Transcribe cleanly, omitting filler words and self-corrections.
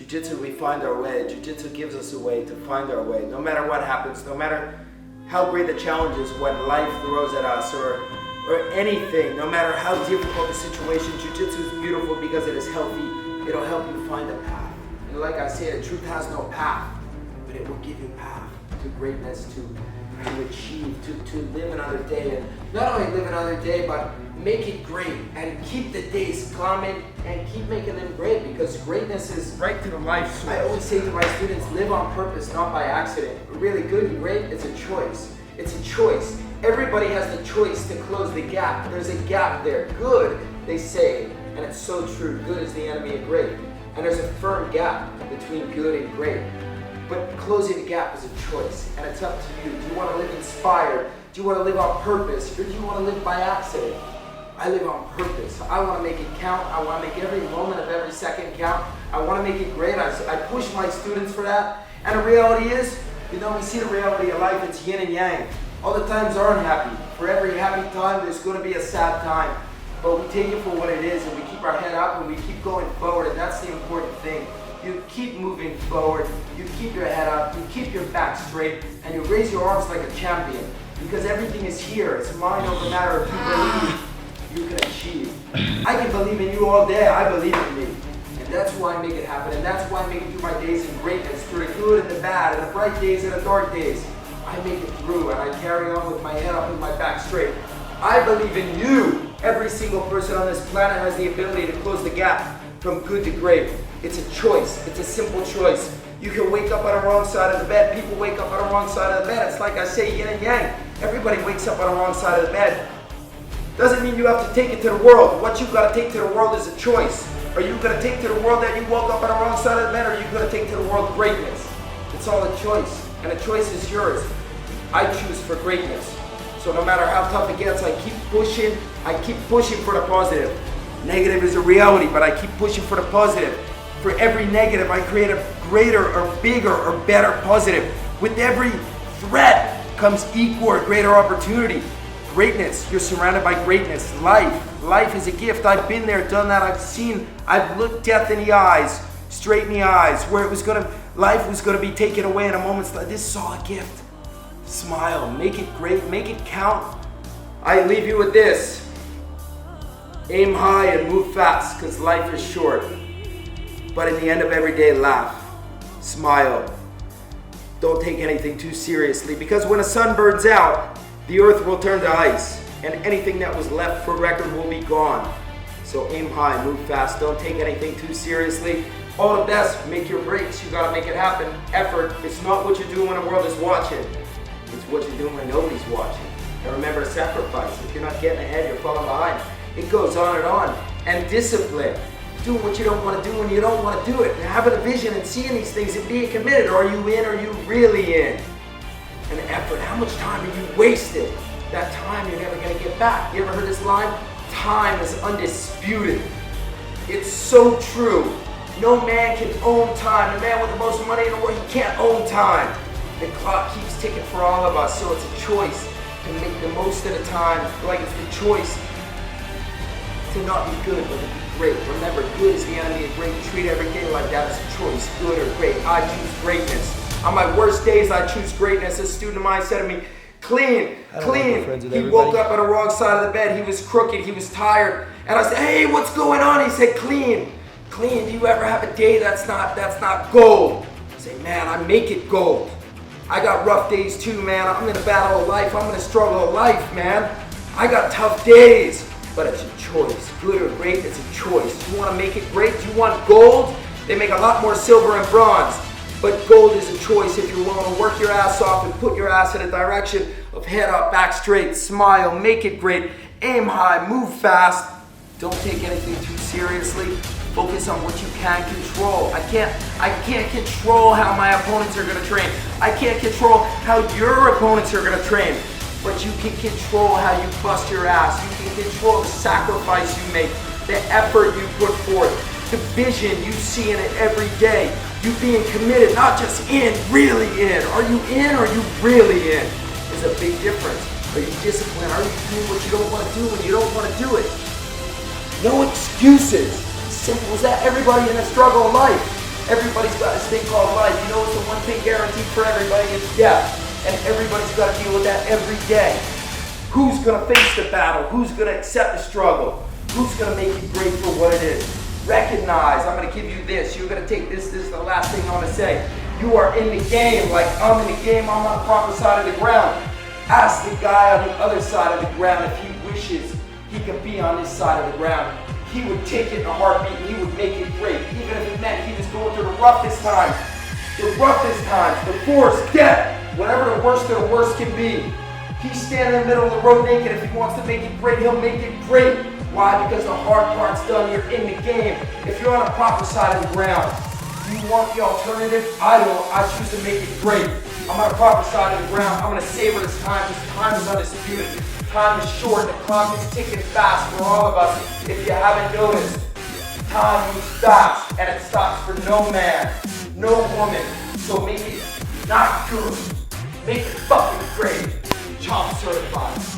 Jiu-Jitsu, we find our way. Jiu-Jitsu gives us a way to find our way. No matter what happens, no matter how great the challenge is, what life throws at us, or anything, no matter how difficult the situation, Jiu-Jitsu is beautiful because it is healthy. It'll help you find a path. And like I say, the truth has no path, but it will give you a path to greatness, to achieve, to live another day. And not only live another day, but make it great and keep the days coming and keep making them great, because greatness is right to the life source. I always say to my students, live on purpose, not by accident. Really good and great is a choice. It's a choice. Everybody has the choice to close the gap. There's a gap there. Good, they say, and it's so true. Good is the enemy of great. And there's a firm gap between good and great. But closing the gap is a choice, and it's up to you. Do you want to live inspired? Do you want to live on purpose? Or do you want to live by accident? I live on purpose. I want to make it count. I want to make every moment of every second count. I want to make it great. I push my students for that. And the reality is, we see the reality of life. It's yin and yang. All the times aren't happy. For every happy time, there's going to be a sad time. But we take it for what it is, and we keep our head up, and we keep going forward, and that's the important thing. You keep moving forward, you keep your head up, you keep your back straight, and you raise your arms like a champion. Because everything is here. It's mind over matter. If you believe, you can achieve. I can believe in you all day. I believe in me. And that's why I make it happen. And that's why I make it through my days in greatness, through the good and the bad, and the bright days and the dark days. I make it through, and I carry on with my head up and my back straight. I believe in you. Every single person on this planet has the ability to close the gap from good to great. It's a choice. It's a simple choice. You can wake up on the wrong side of the bed. People wake up on the wrong side of the bed. It's like I say, yin and yang. Everybody wakes up on the wrong side of the bed. Doesn't mean you have to take it to the world. What you've got to take to the world is a choice. Are you going to take to the world that you woke up on the wrong side of the bed, or are you going to take to the world greatness? It's all a choice, and the choice is yours. I choose for greatness. So no matter how tough it gets, I keep pushing. I keep pushing for the positive. Negative is a reality, but I keep pushing for the positive. For every negative, I create a greater or bigger or better positive. With every threat comes equal or greater opportunity. Greatness, you're surrounded by greatness. Life is a gift. I've been there, done that. I've looked death in the eyes, straight in the eyes, where life was gonna be taken away in a moment's time. This is all a gift. Smile, make it great, make it count. I leave you with this. Aim high and move fast, because life is short. But in the end of every day, laugh, smile. Don't take anything too seriously, because when the sun burns out, the earth will turn to ice, and anything that was left for record will be gone. So aim high, move fast, don't take anything too seriously. All the best, make your breaks, you gotta make it happen. Effort, it's not what you do when the world is watching. It's what you're doing when nobody's watching. And remember, sacrifice. If you're not getting ahead, you're falling behind. It goes on and on. And discipline. Doing what you don't want to do when you don't want to do it. And having a vision and seeing these things and being committed. Are you in? Are you really in? And effort. How much time are you wasted? That time you're never going to get back. You ever heard this line? Time is undisputed. It's so true. No man can own time. The man with the most money in the world, he can't own time. The clock keeps ticking for all of us, so it's a choice to make the most of the time. Like it's the choice to not be good, but to be great. Remember, good is the enemy of great. Treat every day like that as a choice, good or great. I choose greatness. On my worst days, I choose greatness. A student of mine said to me, clean. He woke up on the wrong side of the bed. He was crooked. He was tired. And I said, hey, what's going on? He said, clean. Do you ever have a day that's not gold? I say, man, I make it gold. I got rough days too, man. I'm in a battle of life. I'm in a struggle of life, man. I got tough days, but it's a choice. Good or great, it's a choice. Do you want to make it great? Do you want gold? They make a lot more silver and bronze, but gold is a choice if you're willing to work your ass off and put your ass in a direction of head up, back straight, smile, make it great, aim high, move fast. Don't take anything too seriously. Focus on what you can control. I can't control how my opponents are gonna train. I can't control how your opponents are gonna train. But you can control how you bust your ass. You can control the sacrifice you make, the effort you put forth, the vision you see in it every day. You being committed, not just in, really in. Are you in or are you really in? There's a big difference. Are you disciplined? Are you doing what you don't want to do when you don't want to do it? No excuses. Simple as that. Everybody in a struggle in life. Everybody's got this thing called life. You know what's the one thing guaranteed for everybody? It's death. And everybody's got to deal with that every day. Who's going to face the battle? Who's going to accept the struggle? Who's going to make you great for what it is? Recognize, I'm going to give you this. You're going to take this. This is the last thing I want to say. You are in the game like I'm in the game. I'm on the proper side of the ground. Ask the guy on the other side of the ground if he wishes he could be on this side of the ground. He would take it in a heartbeat and he would make it great. Even if it meant he was going through the roughest times, the force, death, whatever the worst of the worst can be. He's standing in the middle of the road naked. If he wants to make it great, he'll make it great. Why? Because the hard part's done. You're in the game. If you're on the proper side of the ground, do you want the alternative? I don't. I choose to make it great. I'm on the proper side of the ground. I'm going to savor this time. This time is undisputed. Time is short. The clock is ticking fast for all of us. If you haven't noticed, time moves fast and it stops for no man, no woman. So make it not good. Make it fucking great. Chomp certified.